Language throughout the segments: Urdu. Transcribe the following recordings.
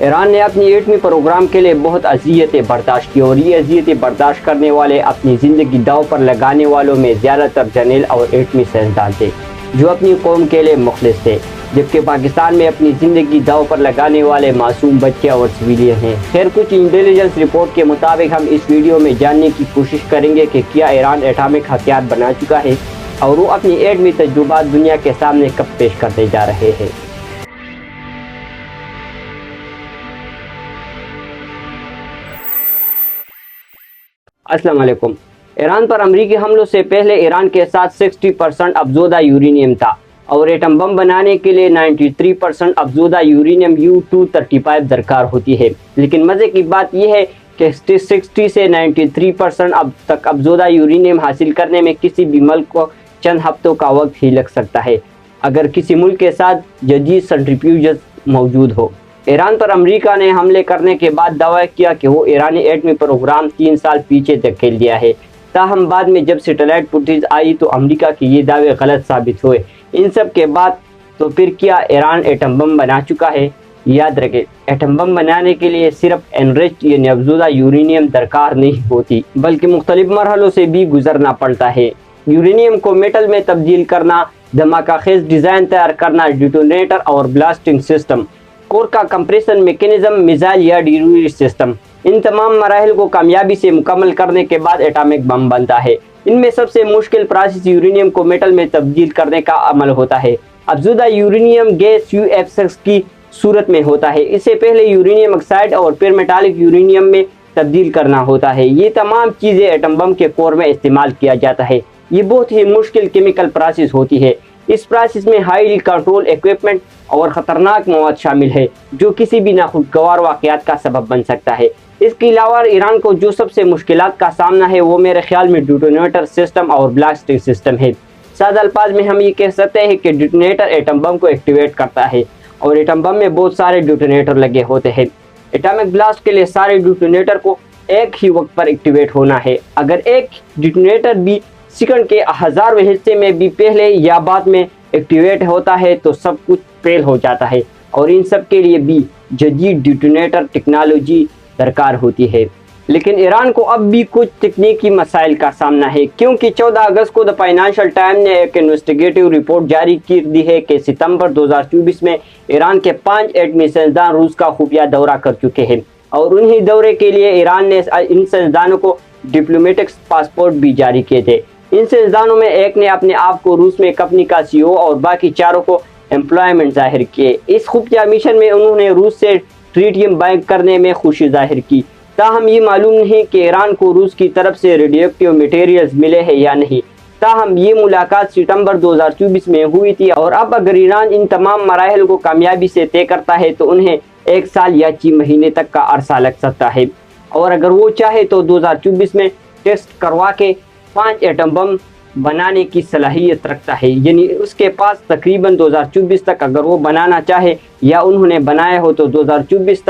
ایران نے اپنی ایٹمی پروگرام کے لیے بہت اذیتیں برداشت کی اور یہ اذیتیں برداشت کرنے والے اپنی زندگی داؤ پر لگانے والوں میں زیادہ تر جرنیل اور ایٹمی سائنسدان تھے جو اپنی قوم کے لیے مخلص تھے، جبکہ پاکستان میں اپنی زندگی داؤ پر لگانے والے معصوم بچے اور سویلین ہیں۔ خیر، کچھ انٹیلیجنس رپورٹ کے مطابق ہم اس ویڈیو میں جاننے کی کوشش کریں گے کہ کیا ایران ایٹامک ہتھیار بنا چکا ہے اور وہ اپنی ایٹمی تجربات دنیا کے سامنے کب پیش کرنے جا رہے ہیں۔ السلام علیکم۔ ایران پر امریکی حملوں سے پہلے ایران کے ساتھ 60% افزودہ یورینیم تھا اور ایٹم بم بنانے کے لیے 93% افزودہ یورینیم U-235 درکار ہوتی ہے، لیکن مزے کی بات یہ ہے کہ 60 سے 93% اب تک افزودہ یورینیم حاصل کرنے میں کسی بھی ملک کو چند ہفتوں کا وقت ہی لگ سکتا ہے اگر کسی ملک کے ساتھ جدید سنٹریفیوجز موجود ہو۔ ایران پر امریکہ نے حملے کرنے کے بعد دعویٰ کیا کہ وہ ایرانی ایٹمی پروگرام 3 سال پیچھے دھکیل دیا ہے، تاہم بعد میں جب سیٹلائٹ فوٹیج آئی تو امریکہ کے یہ دعوے غلط ثابت ہوئے۔ ان سب کے بعد تو پھر کیا ایران ایٹم بم بنا چکا ہے؟ یاد رکھیں، ایٹم بم بنانے کے لیے صرف انریچڈ یعنی افزودہ یورینیم درکار نہیں ہوتی، بلکہ مختلف مرحلوں سے بھی گزرنا پڑتا ہے۔ یورینیم کو میٹل میں تبدیل کرنا، دھماکہ خیز ڈیزائن تیار کرنا، ڈیٹونیٹر اور بلاسٹنگ سسٹم، کور کا کمپریشن میکینزم، میزائل یا ڈیلیوری سسٹم، ان تمام مراحل کو کامیابی سے مکمل کرنے کے بعد ایٹامک بم بنتا ہے۔ ان میں سب سے مشکل پروسیس یورینیم کو میٹل میں تبدیل کرنے کا عمل ہوتا ہے۔ افزودہ یورینیم گیس UF6 کی صورت میں ہوتا ہے، اسے پہلے یورینیم آکسائڈ اور پھر میٹالک یورینیم میں تبدیل کرنا ہوتا ہے۔ یہ تمام چیزیں ایٹم بم کے کور میں استعمال کیا جاتا ہے۔ یہ بہت ہی مشکل کیمیکل پروسیس ہوتی ہے۔ اس پروسیس میں ہائی کنٹرول ایکوپمنٹ اور خطرناک مواد شامل ہے جو کسی بھی ناخوشگوار واقعات کا سبب بن سکتا ہے۔ اس کے علاوہ ایران کو جو سب سے مشکلات کا سامنا ہے وہ میرے خیال میں ڈیٹونیٹر سسٹم اور بلاسٹنگ سسٹم ہے۔ سادہ الفاظ میں ہم یہ کہہ سکتے ہیں کہ ڈیٹونیٹر ایٹم بم کو ایکٹیویٹ کرتا ہے اور ایٹم بم میں بہت سارے ڈیٹونیٹر لگے ہوتے ہیں۔ ایٹامک بلاسٹ کے لیے سارے ڈیٹونیٹر کو ایک ہی وقت پر ایکٹیویٹ ہونا ہے۔ اگر ایک ڈیٹونیٹر بھی سیکنڈ کے 1000ویں حصے میں بھی پہلے یا بعد میں ایکٹیویٹ ہوتا ہے تو سب کچھ فیل ہو جاتا ہے، اور ان سب کے لیے بھی جدید ڈیٹونیٹر ٹیکنالوجی درکار ہوتی ہے۔ لیکن ایران کو اب بھی کچھ تکنیکی مسائل کا سامنا ہے، کیونکہ 14 اگست کو دی فائنانشل ٹائم نے ایک انویسٹیگیٹو رپورٹ جاری کر دی ہے کہ ستمبر 2024 میں ایران کے 5 ایٹمی سائنسدان روس کا خفیہ دورہ کر چکے ہیں، اور انہی دورے کے لیے ایران نے ان سائنسدانوں کو ڈپلومیٹک پاسپورٹ بھی جاری کیے تھے۔ ان سائنسدانوں میں ایک نے اپنے آپ کو روس میں کمپنی کا CEO اور باقی چاروں کو امپلائمنٹ ظاہر کیے۔ اس خفیہ مشن میں انہوں نے روس سے ٹریٹیم بائنگ کرنے میں خوشی ظاہر کی، تاہم یہ معلوم نہیں کہ ایران کو روس کی طرف سے ریڈیو ایکٹیو میٹیریلز ملے ہیں یا نہیں۔ تاہم یہ ملاقات ستمبر 2024 میں ہوئی تھی، اور اب اگر ایران ان تمام مراحل کو کامیابی سے طے کرتا ہے تو انہیں 1 سال یا 6 مہینے تک کا عرصہ لگ سکتا ہے، اور اگر وہ چاہے تو 2024 میں ٹیسٹ کروا کے 5 ایٹم بم بنانے کی صلاحیت رکھتا ہے، یعنی اس کے پاس تقریباً 2024 تک اگر وہ بنانا چاہے یا انہوں نے بنایا ہو تو 2026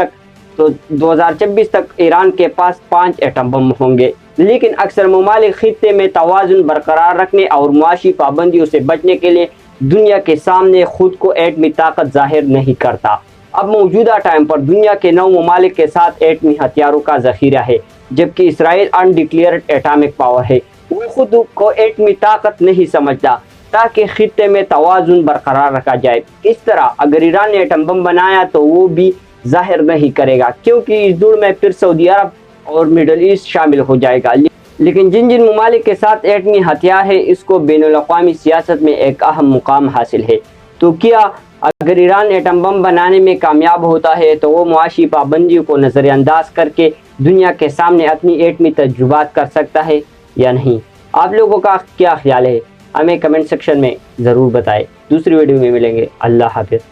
تک ایران کے پاس 5 ایٹم بم ہوں گے۔ لیکن اکثر ممالک خطے میں توازن برقرار رکھنے اور معاشی پابندیوں سے بچنے کے لیے دنیا کے سامنے خود کو ایٹمی طاقت ظاہر نہیں کرتا۔ اب موجودہ ٹائم پر دنیا کے 9 ممالک کے ساتھ ایٹمی ہتھیاروں کا ذخیرہ ہے، جبکہ اسرائیل انڈکلیئرڈ ایٹامک پاور ہے۔ وہ خود کو ایٹمی طاقت نہیں سمجھتا، تاکہ خطے میں توازن برقرار رکھا جائے۔ اس طرح اگر ایران نے ایٹم بم بنایا تو وہ بھی ظاہر نہیں کرے گا، کیونکہ اس دوڑ میں پھر سعودی عرب اور مڈل ایسٹ شامل ہو جائے گا۔ لیکن جن ممالک کے ساتھ ایٹمی ہتھیار ہے، اس کو بین الاقوامی سیاست میں ایک اہم مقام حاصل ہے۔ تو کیا اگر ایران ایٹم بم بنانے میں کامیاب ہوتا ہے تو وہ معاشی پابندیوں کو نظر انداز کر کے دنیا کے سامنے اپنی ایٹمی تجربات کر سکتا ہے یا نہیں؟ آپ لوگوں کا کیا خیال ہے؟ ہمیں کمنٹ سیکشن میں ضرور بتائیں۔ دوسری ویڈیو میں ملیں گے۔ اللہ حافظ۔